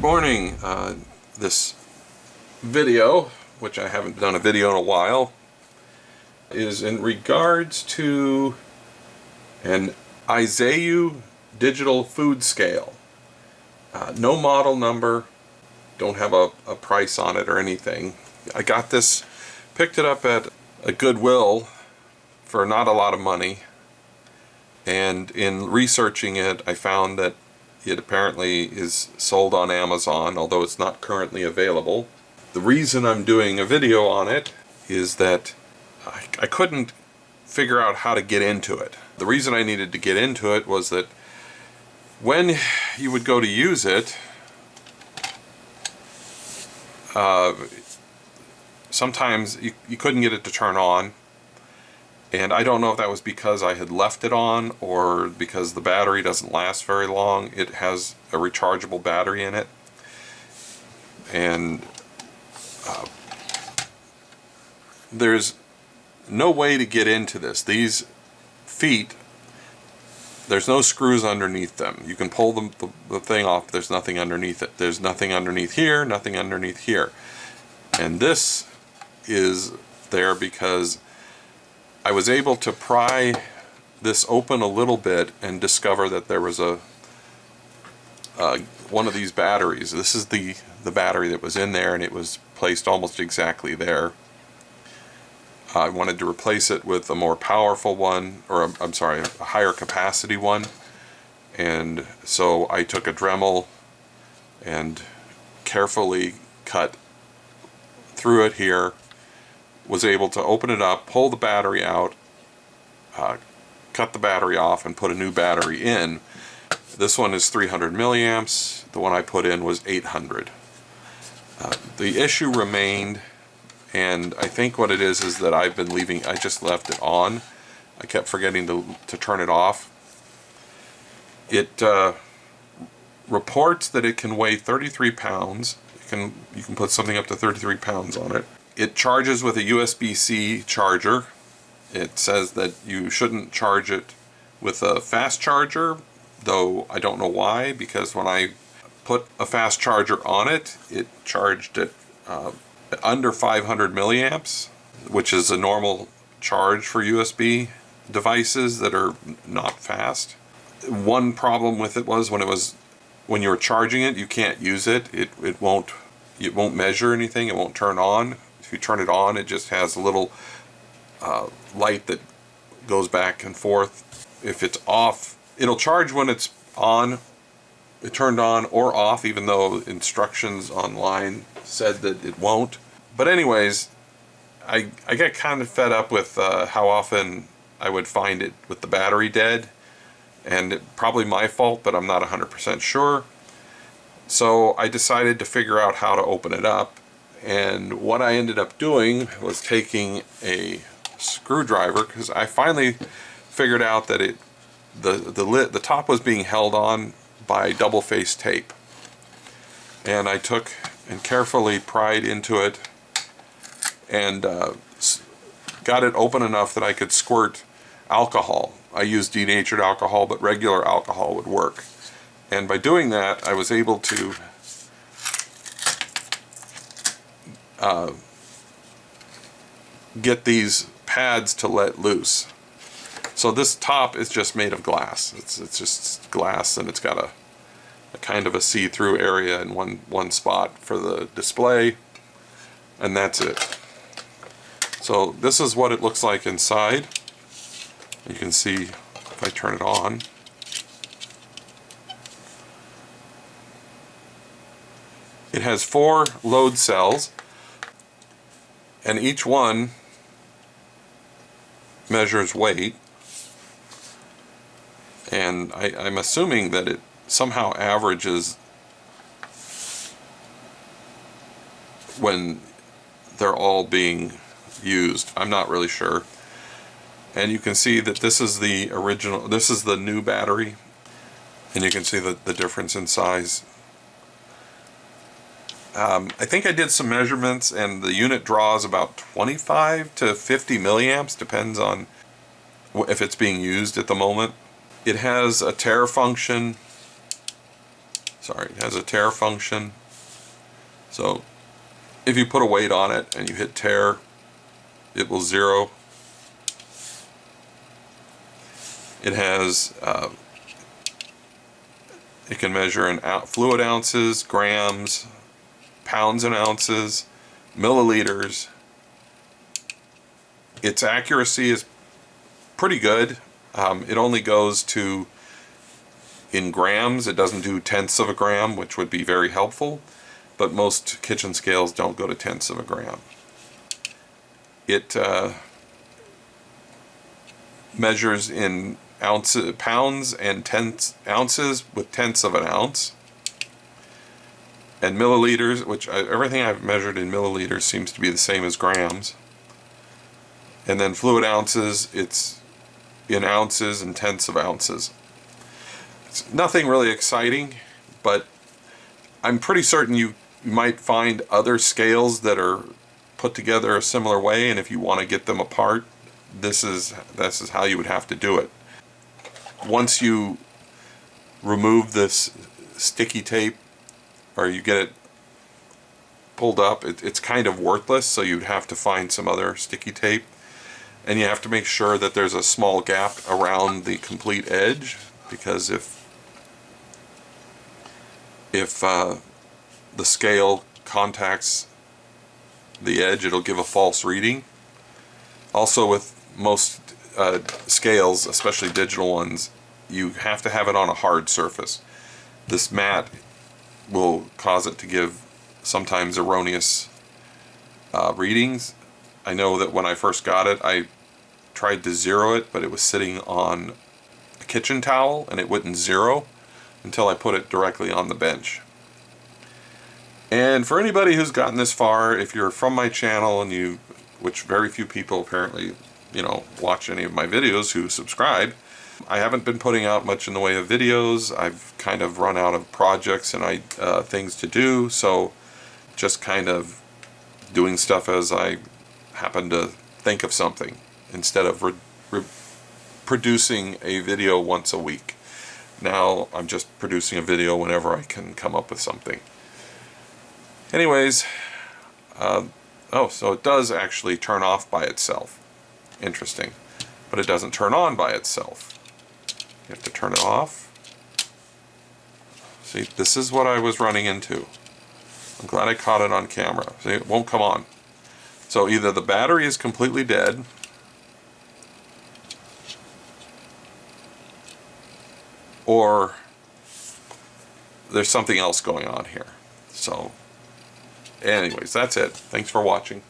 Good morning. This video, which I haven't done a video in a while, is in regards to an Izeyu digital food scale. No model number, don't have a price on it or anything. I got this, picked it up at a Goodwill for not a lot of money, and in researching it I found that it apparently is sold on Amazon, although it's not currently available. The reason I'm doing a video on it is that I couldn't figure out how to get into it. The reason I needed to get into it was that when you would go to use it, sometimes you couldn't get it to turn on. And I don't know if that was because I had left it on or because the battery doesn't last very long. It has a rechargeable battery in it. And there's no way to get into this. These feet, there's no screws underneath them. You can pull the thing off, there's nothing underneath it. There's nothing underneath here, nothing underneath here. And this is there because I was able to pry this open a little bit and discover that there was one of these batteries. This is the battery that was in there, and it was placed almost exactly there. I wanted to replace it with a more powerful one, or I'm sorry, a higher capacity one. And so I took a Dremel and carefully cut through it here, was able to open it up, pull the battery out, cut the battery off, and put a new battery in. This one is 300 milliamps. The one I put in was 800. The issue remained, and I think what it is that I just left it on. I kept forgetting to turn it off. It reports that it can weigh 33 pounds. You can put something up to 33 pounds on it. It charges with a USB-C charger. It says that you shouldn't charge it with a fast charger, though I don't know why, because when I put a fast charger on it, it charged at under 500 milliamps, which is a normal charge for USB devices that are not fast. One problem with it was when you were charging it, you can't use it. It won't measure anything. It won't turn on. If you turn it on, it just has a little light that goes back and forth. If it's off, it'll charge when it's on, it turned on, or off, even though instructions online said that it won't. But anyways, I got kind of fed up with how often I would find it with the battery dead, and probably my fault, but I'm not 100% sure. So I decided to figure out how to open it up. And what I ended up doing was taking a screwdriver, because I finally figured out that the top was being held on by double-faced tape. And I took and carefully pried into it and got it open enough that I could squirt alcohol. I used denatured alcohol, but regular alcohol would work. And by doing that, I was able to get these pads to let loose. So this top is just made of glass. It's just glass, and it's got a kind of a see-through area in one spot for the display, and that's it. So this is what it looks like inside. You can see if I turn it on. It has 4 load cells, and each one measures weight, and I'm assuming that it somehow averages when they're all being used. I'm not really sure. And you can see that this is the original, this is the new battery, and you can see the difference in size. I think I did some measurements, and the unit draws about 25 to 50 milliamps, depends on if it's being used at the moment. It has a tare function, Sorry, it has a tare function. So if you put a weight on it and you hit tare, it will zero. It has, it can measure in fluid ounces, grams, pounds and ounces, milliliters. Its accuracy is pretty good. It only goes to in grams. It doesn't do tenths of a gram, which would be very helpful, but most kitchen scales don't go to tenths of a gram. It measures in ounces, pounds and ounces with tenths of an ounce, and milliliters, which everything I've measured in milliliters seems to be the same as grams. And then fluid ounces, it's in ounces and tenths of ounces. It's nothing really exciting, but I'm pretty certain you might find other scales that are put together a similar way, and if you want to get them apart, this is how you would have to do it. Once you remove this sticky tape, or you get it pulled up, it's kind of worthless, so you'd have to find some other sticky tape. And you have to make sure that there's a small gap around the complete edge, because if the scale contacts the edge, it'll give a false reading. Also, with most scales, especially digital ones, you have to have it on a hard surface. This mat will cause it to give sometimes erroneous readings. I know that when I first got it, I tried to zero it, but it was sitting on a kitchen towel and it wouldn't zero until I put it directly on the bench. And for anybody who's gotten this far, if you're from my channel and you, which very few people apparently, watch any of my videos who subscribe, I haven't been putting out much in the way of videos. I've kind of run out of projects and things to do, so just kind of doing stuff as I happen to think of something, instead of producing a video once a week. Now I'm just producing a video whenever I can come up with something. Anyways, oh, so it does actually turn off by itself. Interesting. But it doesn't turn on by itself. You have to turn it off. See, this is what I was running into. I'm glad I caught it on camera. See, it won't come on. So either the battery is completely dead, or there's something else going on here. So anyways, that's it. Thanks for watching.